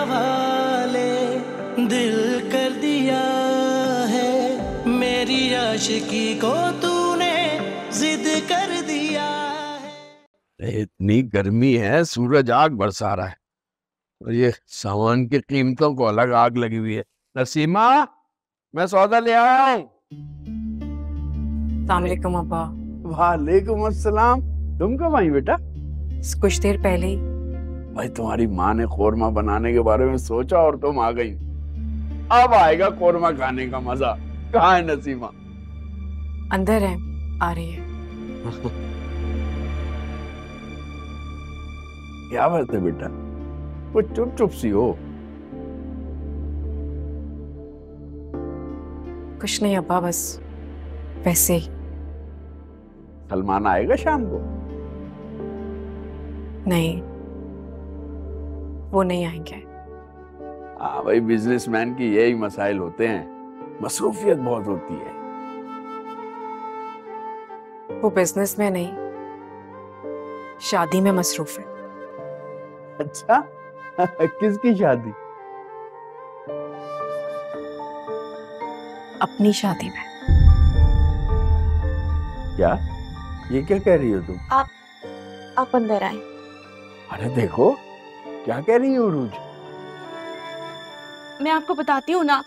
हवाले दिल कर दिया है, मेरी आशिकी को तूने जिद कर दिया है। इतनी गर्मी है, सूरज आग बरसा रहा है और ये सामान की कीमतों को अलग आग लगी हुई है। नसीमा, मैं सौदा ले आया हूँ। अस्सलामुअलैकुम अब्बा। वालेकुम अस्सलाम। तुम कब आई बेटा? कुछ देर पहले ही। भाई तुम्हारी माँ ने कोरमा बनाने के बारे में सोचा और तुम आ गई। अब आएगा कोरमा खाने का मजा। कहाँ है नसीमा? अंदर है, आ रही है। क्या बात है बेटा, वो चुप चुप सी हो? कुछ नहीं अब्बा, बस वैसे ही। सलमान आएगा शाम को? नहीं, वो नहीं आएंगे। हाँ भाई, बिजनेसमैन की यही मसाइल होते हैं, मसरूफियत बहुत होती है। वो बिजनेस में नहीं, शादी में मसरूफ है। अच्छा, किसकी शादी? अपनी शादी में। क्या? ये क्या कह रही हो तुम? आप अंदर आए। अरे देखो, क्या कह रही हो रूज? मैं आपको बताती हूँ ना,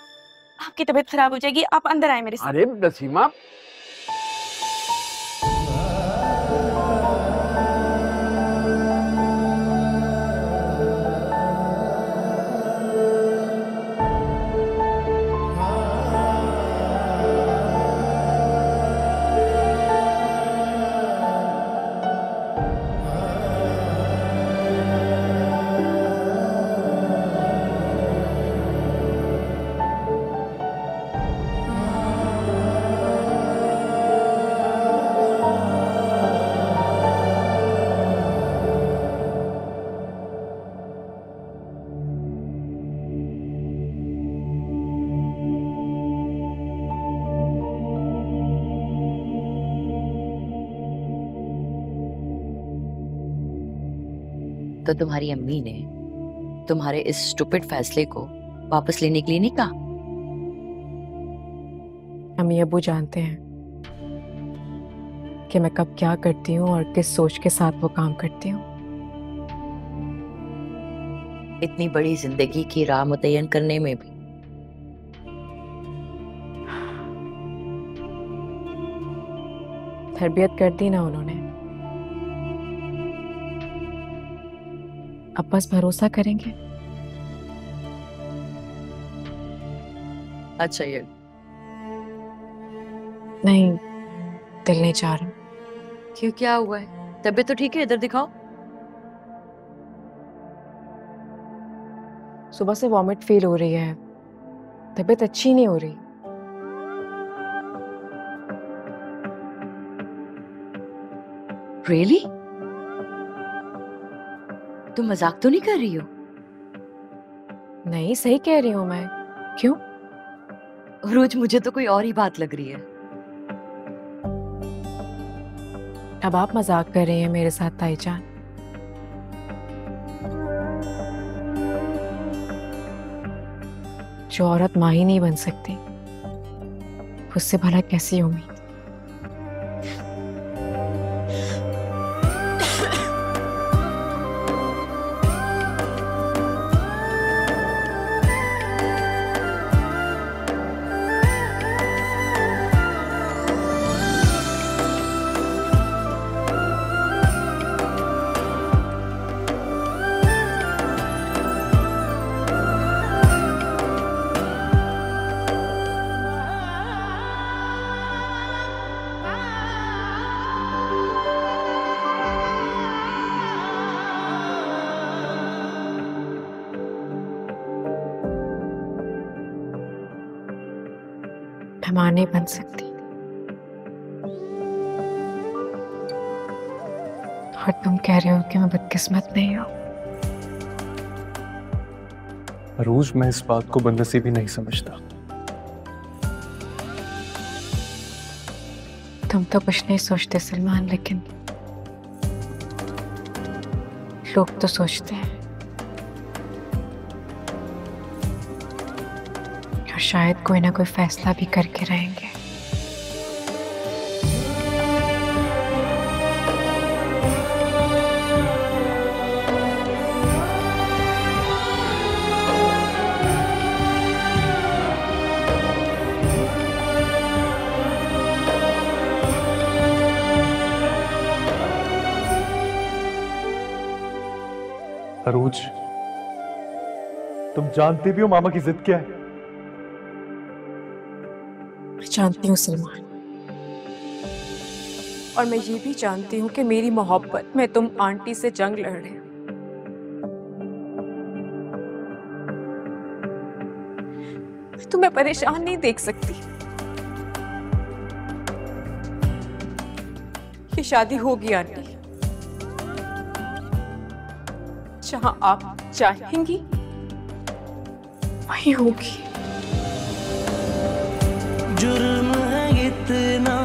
आपकी तबीयत खराब हो जाएगी। आप अंदर आए मेरे साथ। अरे नसीमा, तो तुम्हारी अम्मी ने तुम्हारे इस स्टूपिड फैसले को वापस लेने के लिए नहीं कहा? अम्मी अब्बू जानते हैं कि मैं कब क्या करती हूँ और किस सोच के साथ वो काम करती हूँ। इतनी बड़ी जिंदगी की राह मुतय्यन करने में भी। तरबियत कर दी ना उन्होंने, अब बस भरोसा करेंगे। अच्छा, ये नहीं, दिल नहीं चाह रहा। क्यों, क्या हुआ है? तबीयत तो ठीक है, इधर दिखाओ। सुबह से वॉमिट फील हो रही है, तबीयत अच्छी नहीं हो रही। रियली? तुम मजाक तो नहीं कर रही हो? नहीं, सही कह रही हूँ मैं। क्यों? रोज मुझे तो कोई और ही बात लग रही है। अब आप मजाक कर रही हैं मेरे साथ ताईजान। जो औरत माँ ही नहीं बन सकती, उससे भला कैसी उम्मीद। मैं मां नहीं बन सकती, और तुम कह रहे हो कि मैं बदकिस्मत नहीं हूं। अरूज, मैं इस बात को बदनसीबी नहीं समझता। तुम तो कुछ नहीं सोचते सलमान, लेकिन लोग तो सोचते हैं। और शायद कोई ना कोई फैसला भी करके रहेंगे। अरूज, तुम जानती भी हो मामा की जिद क्या है? मैं जानती हूँ सलमान, और मैं ये भी जानती हूँ कि मेरी मोहब्बत में तुम आंटी से जंग लड़ रहे हो। मैं तुम्हें परेशान नहीं देख सकती। ये शादी होगी आंटी, जहां आप चाहेंगी वही होगी। जुर्म है इतना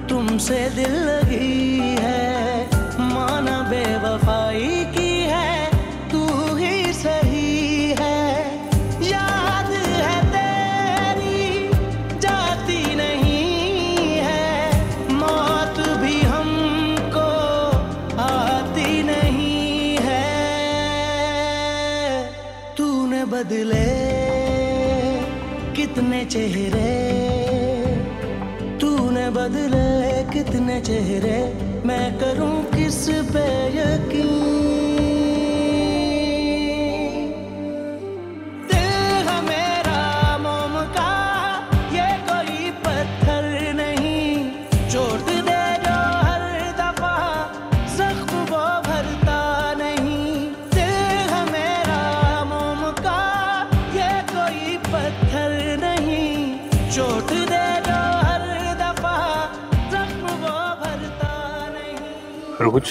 तुमसे दिल लगी है, माना बेवफाई की है, तू ही सही है। याद है तेरी जाती नहीं है, मौत भी हमको आती नहीं है। तूने बदले कितने चेहरे, तूने बदले कितने चेहरे, मैं करूं किस पे यकीन। दिल है मेरा मोम का, ये कोई पत्थर नहीं, चोट दे जो हर दफा, जख्म वो भरता नहीं। दिल है मेरा मोम का, ये कोई पत्थर नहीं, चोट दे जो हर दफा, जख्म वो भरता नहीं। अरूज,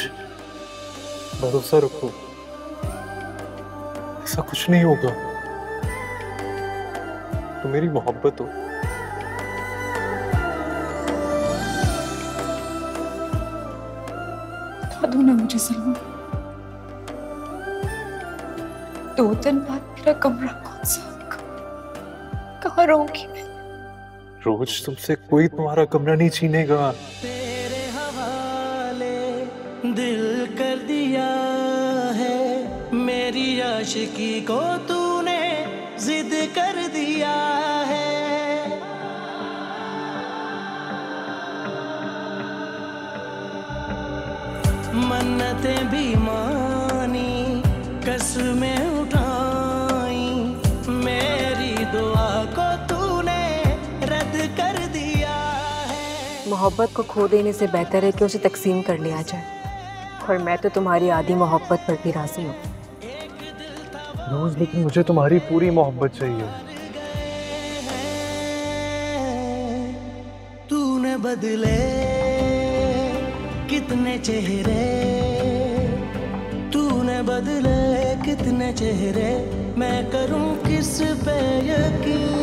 भरोसा रखो, ऐसा कुछ नहीं होगा। तुम मेरी मोहब्बत हो। बता दो ना मुझे सलमान, 2 दिन बाद मेरा कमरा कौन सा होगा? कहाँ रहूंगी मैं? रोज तुमसे कोई तुम्हारा कमरा नहीं छीनेगा। तेरे हवाले दिल कर दिया है, मेरी आशिकी को तूने जिद कर दिया है। मन्नतें भी मानी, कसमें उठाई, मेरी दुआ को तूने रद्द कर दिया है। मोहब्बत को खो देने से बेहतर है कि उसे तकसीम कर लिया जाए, और मैं तो तुम्हारी आधी मोहब्बत पर भी राजी हूँ। रोज, लेकिन मुझे तुम्हारी पूरी मोहब्बत चाहिए। तूने बदले कितने चेहरे, तूने बदले कितने चेहरे, मैं करूं किस पे यकीन।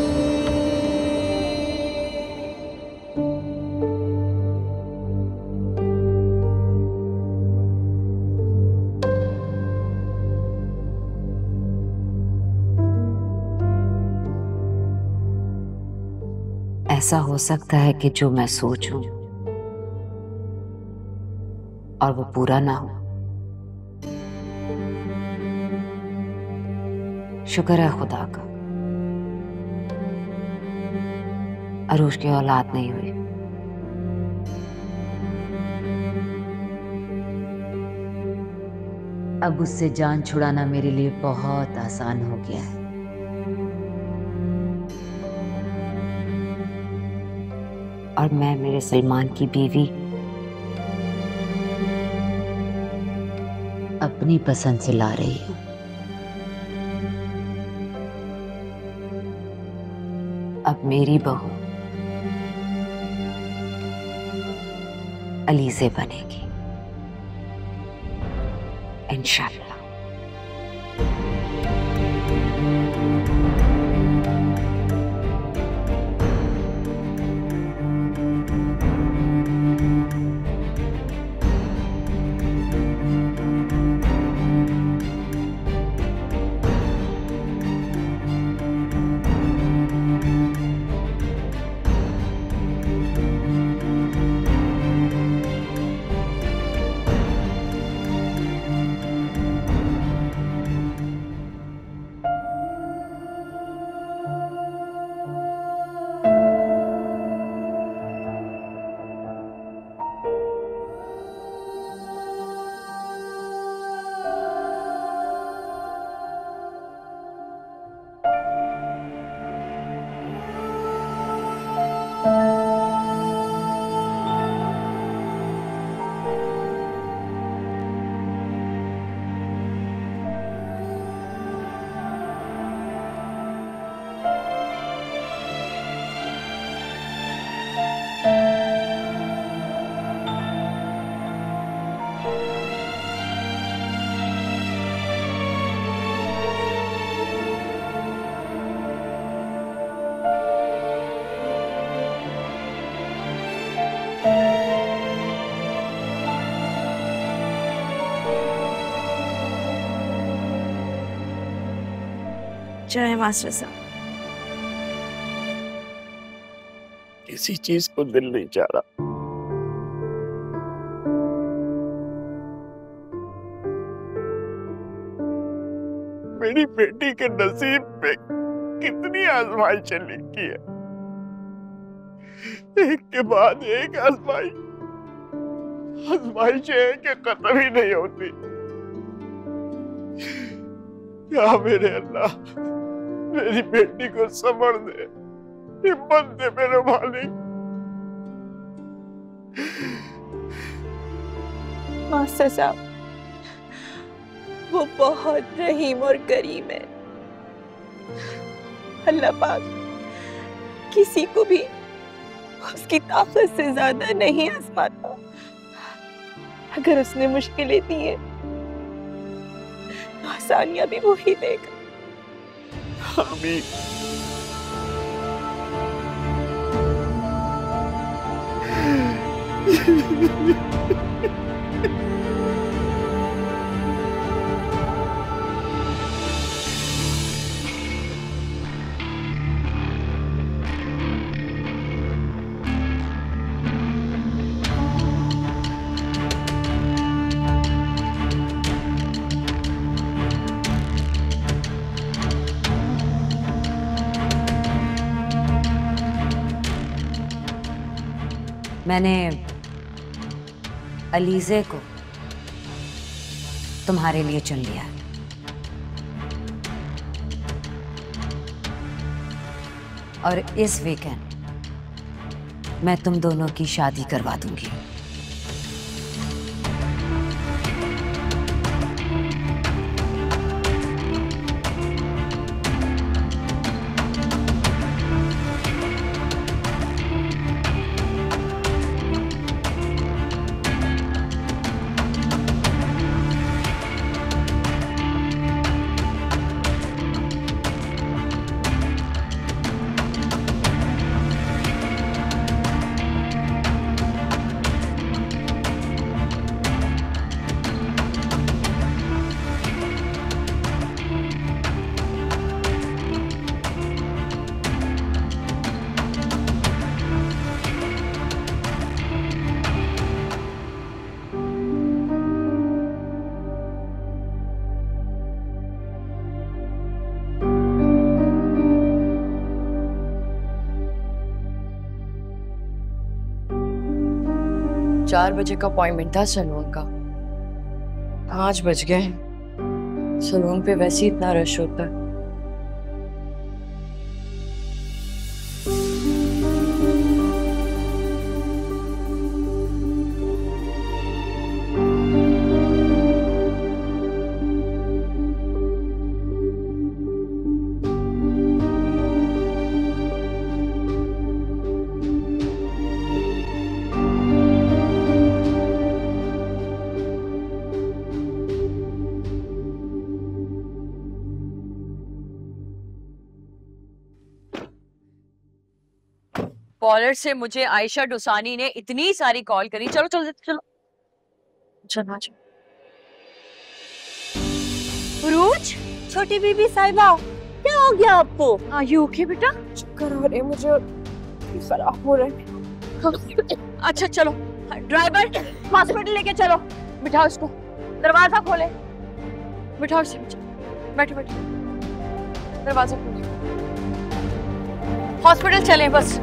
ऐसा हो सकता है कि जो मैं सोचूं और वो पूरा ना हो। शुक्र है खुदा का, अरूज की औलाद नहीं हुई। अब उससे जान छुड़ाना मेरे लिए बहुत आसान हो गया है। और मैं मेरे सलमान की बीवी अपनी पसंद से ला रही हूं। अब मेरी बहू अली से बनेगी इंशाल्लाह। चाहे मास्टर साहब। किसी चीज को दिल नहीं चाह रहा। मेरी बेटी के नसीब पे कितनी आजमाइशें लिखी है, एक के बाद एक आजमाइशें कि खत्म ही नहीं होती। या मेरे अल्लाह मेरी बेटी को सब्र दे, हिम्मत दे मेरे मालिक। मास्टर साहब, वो बहुत रहीम और करीम है। अल्लाह पाक किसी को भी उसकी ताकत से ज्यादा नहीं आजमाता। अगर उसने मुश्किलें दी है तो आसानियां भी वही देगा। आमीन। मैंने अलीज़े को तुम्हारे लिए चुन लिया है। और इस वीकेंड मैं तुम दोनों की शादी करवा दूंगी। चार बजे का अपॉइंटमेंट था सलून का, 5 बज गए। सलून पे वैसे ही इतना रश होता है। कॉलर से मुझे आयशा डुसानी ने इतनी सारी कॉल करी। चलो चलो चलो चलो चलो। उरूज, छोटी बीबी साहिबा, क्या हो गया आपको? आर यू ओके बेटा? चक्कर आ रहे मुझे, खराब हो रहे हैं। अच्छा चलो, ड्राइवर हॉस्पिटल लेके चलो। बिठाओ इसको, दरवाजा खोले। बिठाओ इसे, बैठो बैठो, दरवाजा खोले। हॉस्पिटल चलें बस।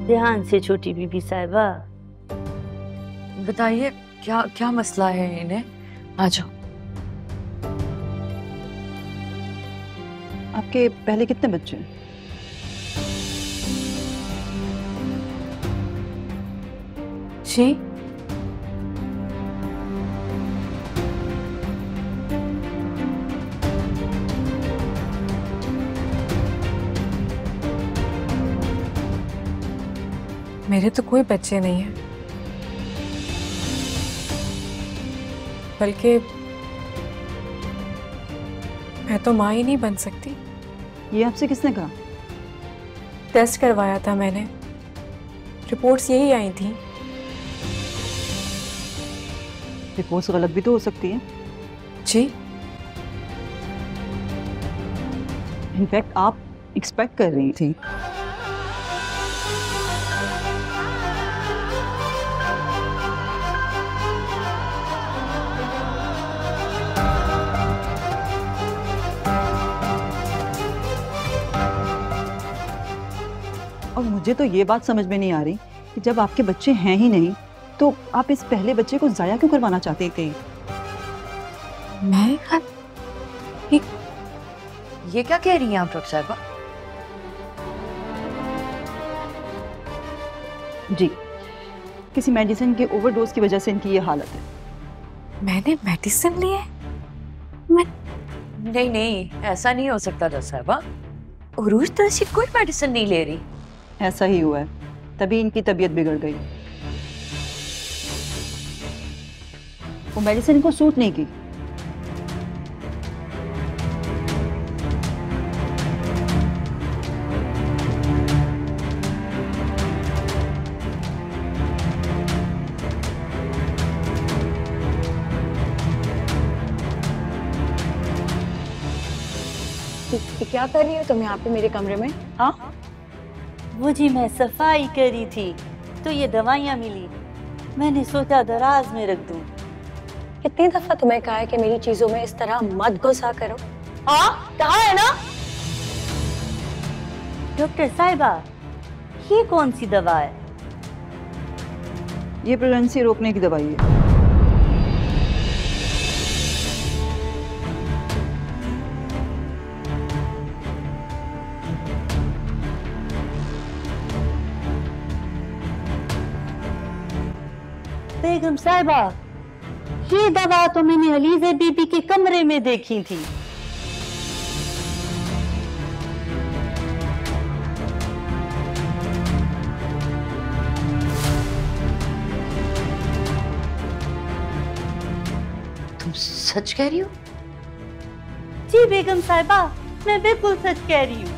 ध्यान से छोटी बीबी साहिबा। बताइए क्या क्या मसला है इन्हें? आ जाओ। आपके पहले कितने बच्चे हैं? जी मेरे तो कोई बच्चे नहीं हैं, बल्कि मैं तो माँ ही नहीं बन सकती। ये आपसे किसने कहा? टेस्ट करवाया था मैंने, रिपोर्ट्स यही आई थी। रिपोर्ट्स गलत भी तो हो सकती है। जी इनफैक्ट आप एक्सपेक्ट कर रही थी। और मुझे तो ये बात समझ में नहीं आ रही कि जब आपके बच्चे हैं ही नहीं तो आप इस पहले बच्चे को जाया क्यों करवाना चाहते थे? मैं ये क्या कह रही हैं आप डॉक्टर साहिबा? जी, किसी मेडिसिन के ओवरडोज की वजह से इनकी ये हालत है। मैंने मेडिसिन ली है? नहीं नहीं, ऐसा नहीं हो सकता डॉक्टर साहिबा। उरूज तो ऐसी कोई मेडिसिन नहीं ले रही। ऐसा ही हुआ है, तभी इनकी तबीयत बिगड़ गई। वो मेडिसिन को सूट नहीं की। क्या कर रही हो तुम यहाँ पे मेरे कमरे में? हाँ, वो जी मैं सफाई करी थी तो ये दवाइयाँ मिली, मैंने सोचा दराज में रख दूं। कितनी दफा तुम्हें कहा है कि मेरी चीजों में इस तरह मत घुसा करो। हाँ, कहा है ना? डॉक्टर साहिबा, ये कौन सी दवा है? ये प्रेगनेंसी रोकने की दवाई है। बेगम साहिबा, ये दवा तो मैंने अलीज़े बीबी के कमरे में देखी थी। तुम सच कह रही हो? जी बेगम साहिबा, मैं बिल्कुल सच कह रही हूँ।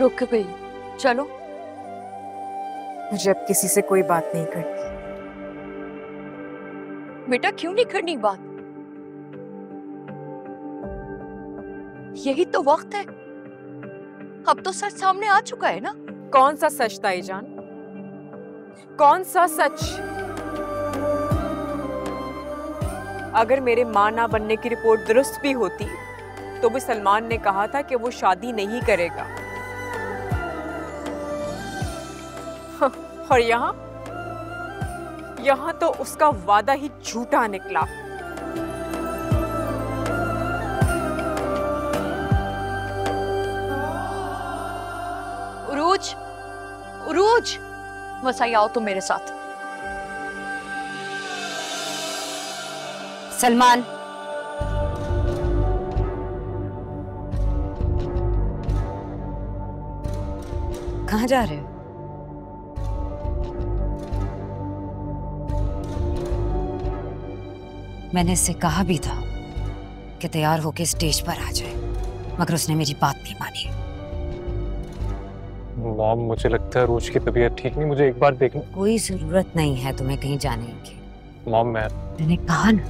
रुक गई, चलो। मुझे अब किसी से कोई बात नहीं करनी। बेटा क्यों नहीं करनी बात? यही तो वक्त है। अब तो सच सामने आ चुका है ना। कौन सा सच ताईजान, कौन सा सच? अगर मेरे मां ना बनने की रिपोर्ट दुरुस्त भी होती तो भी सलमान ने कहा था कि वो शादी नहीं करेगा। और यहाँ तो उसका वादा ही झूठा निकला। उरूज, उरूज, वसाई आओ तुम मेरे साथ। सलमान, कहाँ जा रहे हो? मैंने इससे कहा भी था कि तैयार होके स्टेज पर आ जाए, मगर उसने मेरी बात नहीं मानी। मॉम, मुझे लगता है रोज की तबीयत ठीक नहीं, मुझे एक बार देखना। कोई जरूरत नहीं है तुम्हें कहीं जाने की। मॉम, मैंने कहा ना,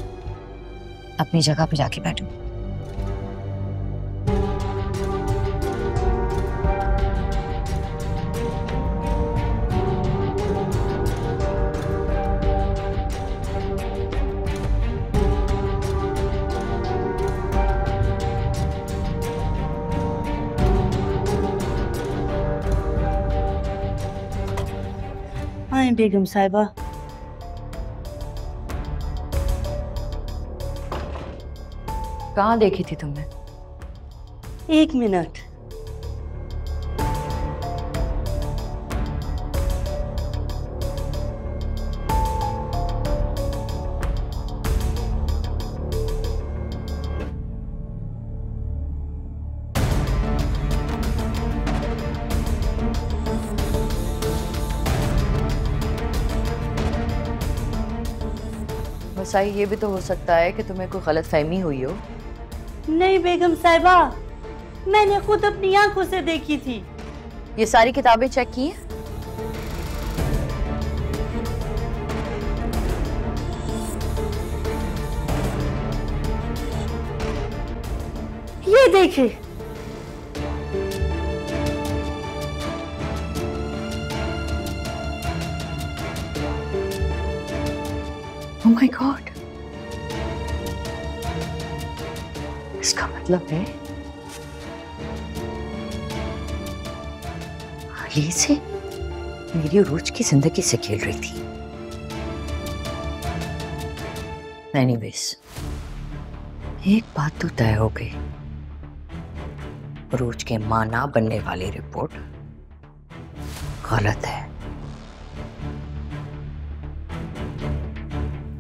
अपनी जगह पे जाके बैठो। आए बेगम साहिबा। कहाँ देखी थी तुमने? 1 मिनट। वसाई, ये भी तो हो सकता है कि तुम्हें कोई गलतफहमी हुई हो। नहीं बेगम साहिबा, मैंने खुद अपनी आंखों से देखी थी। ये सारी किताबें चेक की हैं? ये देखिए। Oh my God! इसका मतलब है ये से मेरी उरूज की जिंदगी से खेल रही थी। एनीवेज, एक बात तो तय हो गई, उरूज के मां ना बनने वाली रिपोर्ट गलत है।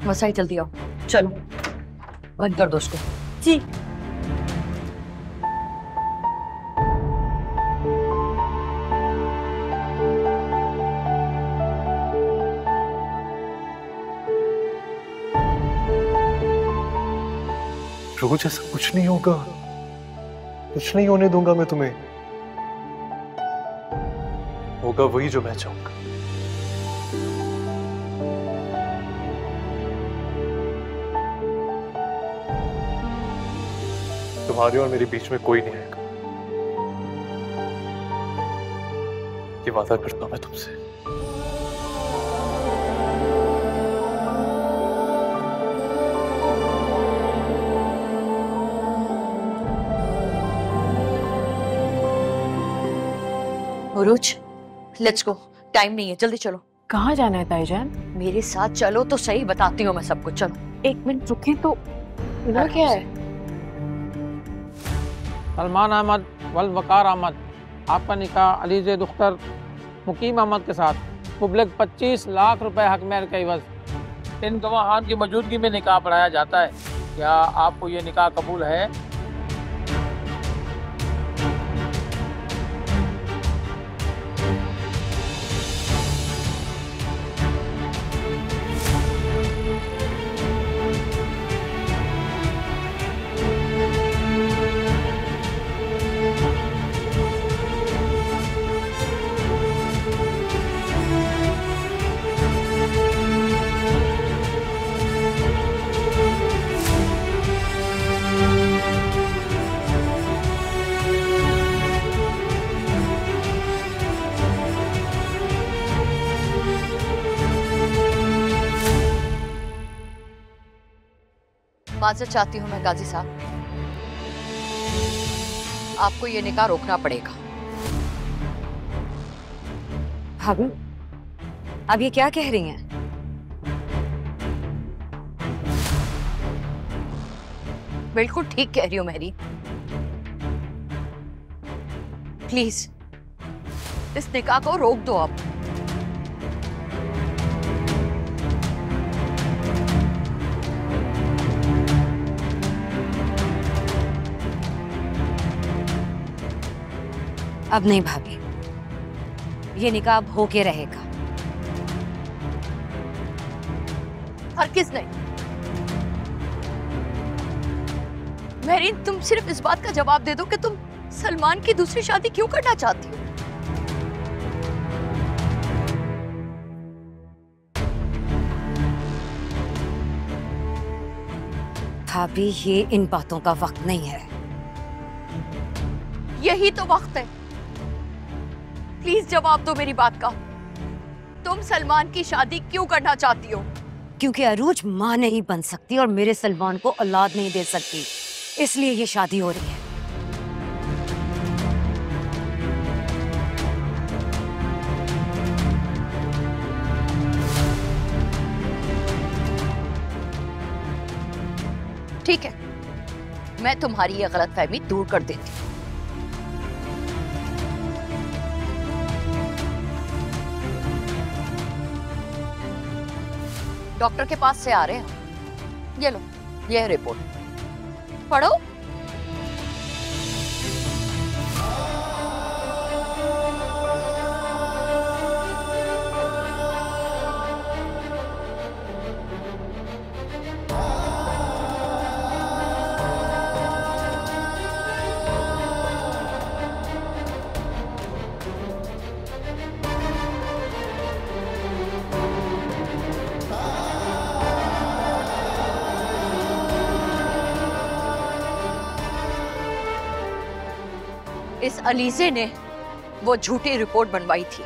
वसाई जल्दी आओ, चलो बंद कर दो उसको। जी। रोज ऐसा कुछ नहीं होगा, कुछ नहीं होने दूंगा मैं तुम्हें। होगा वही जो मैं चाहूंगा। तुम्हारे और मेरे बीच में कोई नहीं आएगा, ये वादा करता हूं मैं तुमसे। उरूज, लेट्स गो, टाइम नहीं है, जल्दी चलो। कहाँ जाना है ताईजान? मेरे साथ चलो तो सही, बताती हूँ मैं सब कुछ। चलो। 1 मिनट रुके तो। वो क्या है? सलमान अहमद वल वकार अहमद, आपका निकाह अलीज़े दुख्तर मुकीम अहमद के साथ मुबलग 25 लाख रुपए हक मेहर के एवज इन गवाहान की मौजूदगी में निकाह पढ़ाया जाता है। क्या आपको ये निकाह कबूल है? माजरत चाहती हूँ मैं गाजी साहब, आपको ये निकाह रोकना पड़ेगा। भाभी, अब ये क्या कह रही हैं? बिल्कुल ठीक कह रही हूँ मेरी। प्लीज इस निकाह को रोक दो आप। अब नहीं भाभी, ये निकाह अब होके रहेगा। हरगिज़ नहीं। मेहरीन, तुम सिर्फ इस बात का जवाब दे दो कि तुम सलमान की दूसरी शादी क्यों करना चाहती हो? भाभी, ये इन बातों का वक्त नहीं है। यही तो वक्त है। प्लीज जवाब दो मेरी बात का। तुम सलमान की शादी क्यों करना चाहती हो? क्योंकि अरूज माँ नहीं बन सकती और मेरे सलमान को औलाद नहीं दे सकती, इसलिए ये शादी हो रही है। ठीक है, मैं तुम्हारी ये गलतफहमी दूर कर देती हूँ। डॉक्टर के पास से आ रहे हैं। ये लो, ये है रिपोर्ट, पढ़ो। इस अलीजे ने वो झूठी रिपोर्ट बनवाई थी।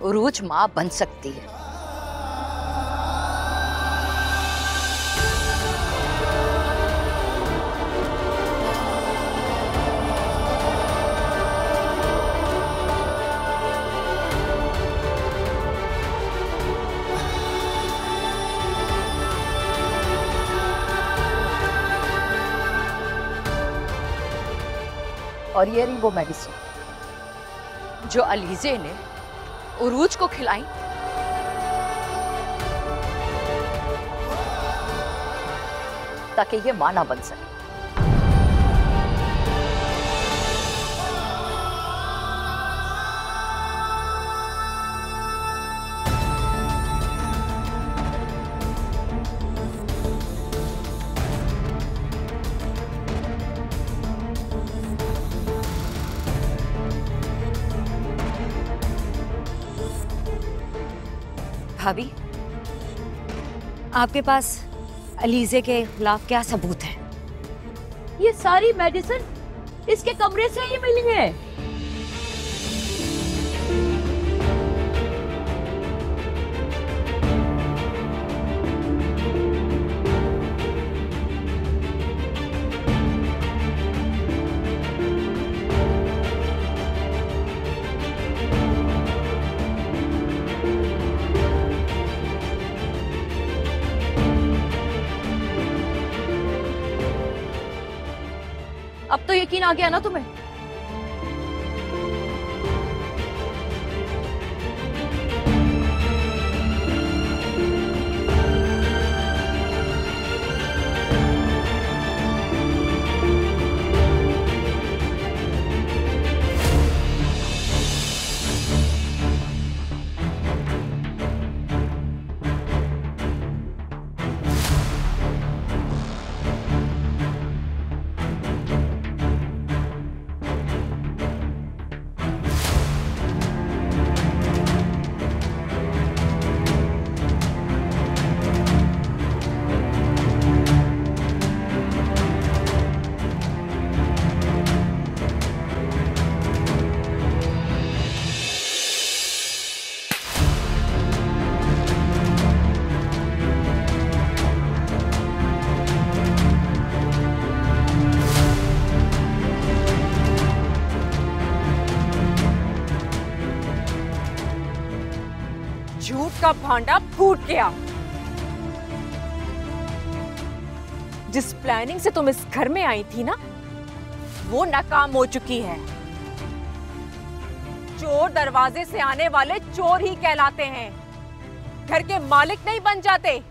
उरूज मां बन सकती है। और ये रही वो मेडिसिन जो अलीजे ने उरूज को खिलाई ताकि ये मां ना बन सके। भाभी, आपके पास अलीजे के खिलाफ क्या सबूत है? ये सारी मेडिसिन इसके कमरे से ही मिली है। अब तो यकीन आ गया ना तुम्हें? का भांडा फूट गया। जिस प्लानिंग से तुम इस घर में आई थी ना, वो नाकाम हो चुकी है। चोर दरवाजे से आने वाले चोर ही कहलाते हैं, घर के मालिक नहीं बन जाते।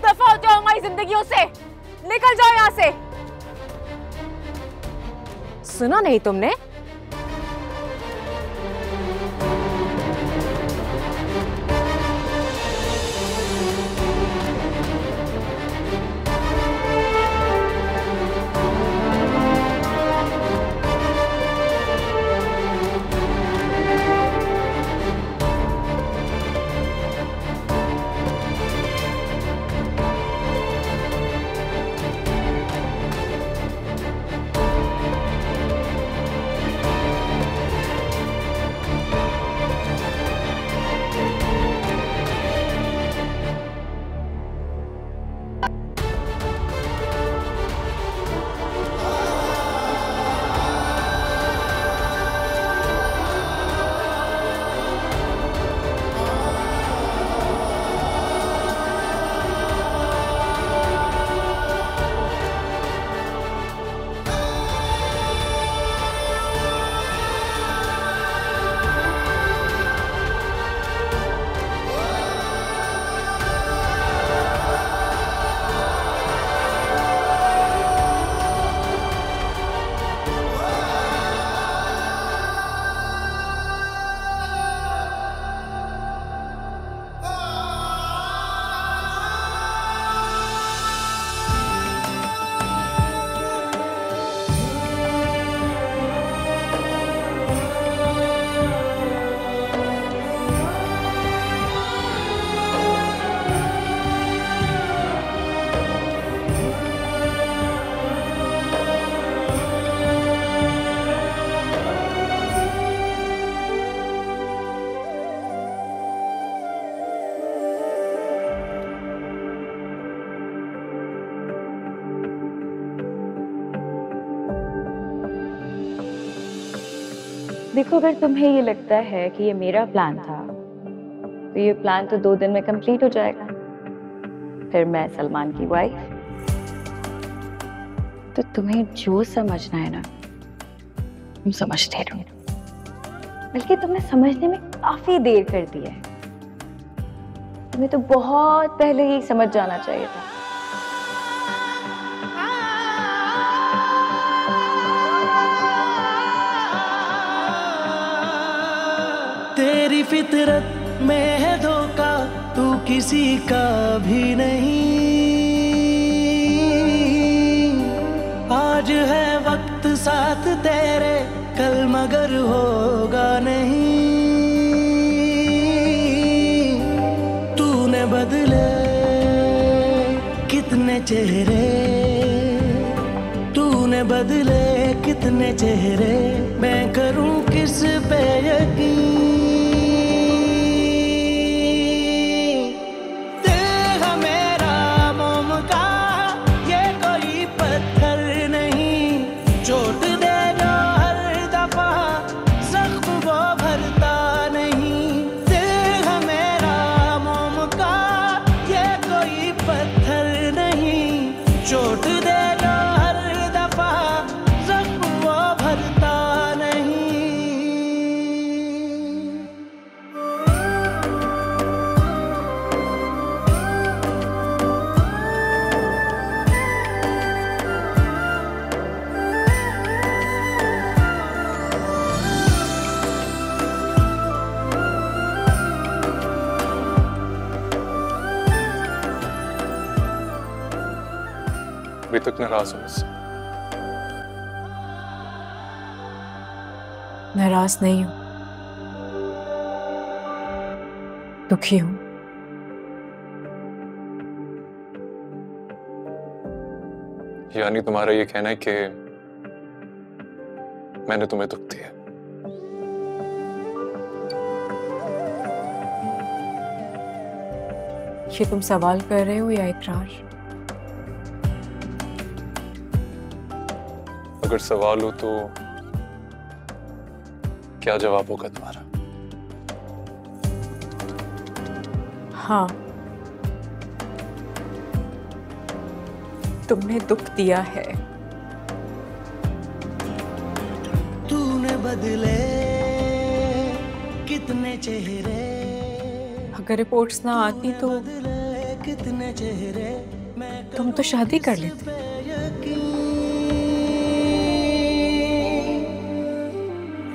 दफा हो जाओ हमारी जिंदगियों से, निकल जाओ यहां से। सुना नहीं तुमने? देखो, अगर तुम्हें ये लगता है कि ये मेरा प्लान था, तो ये प्लान तो 2 दिन में कंप्लीट हो जाएगा। फिर मैं सलमान की वाइफ। तो तुम्हें जो समझना है ना, तुम समझते रहो। बल्कि तुमने समझने में काफी देर कर दी है। तुम्हें तो बहुत पहले ही समझ जाना चाहिए था। तेरी फितरत में है धोखा, तू किसी का भी नहीं। आज है वक्त साथ तेरे, कल मगर होगा नहीं। तूने बदले कितने चेहरे, तूने बदले कितने चेहरे, मैं करूं किस पे यकीन। अभी तक नाराज हूं मुझसे। नाराज नहीं हूं, दुखी हूं। यानी तुम्हारा ये कहना है कि मैंने तुम्हें दुख दिया? ये तुम सवाल कर रहे हो या इकरार? अगर सवाल हो तो क्या जवाब होगा तुम्हारा? हाँ, तुमने दुख दिया है। तूने बदले कितने चेहरे, अगर रिपोर्ट्स ना आती तो कितने चेहरे, तुम तो शादी कर लेते।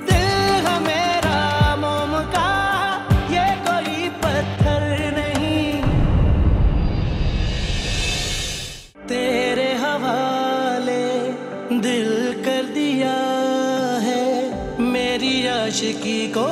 दिल है मेरा मोम का, ये कोई पत्थर नहीं, तेरे हवाले दिल कर दिया है, मेरी आशिकी को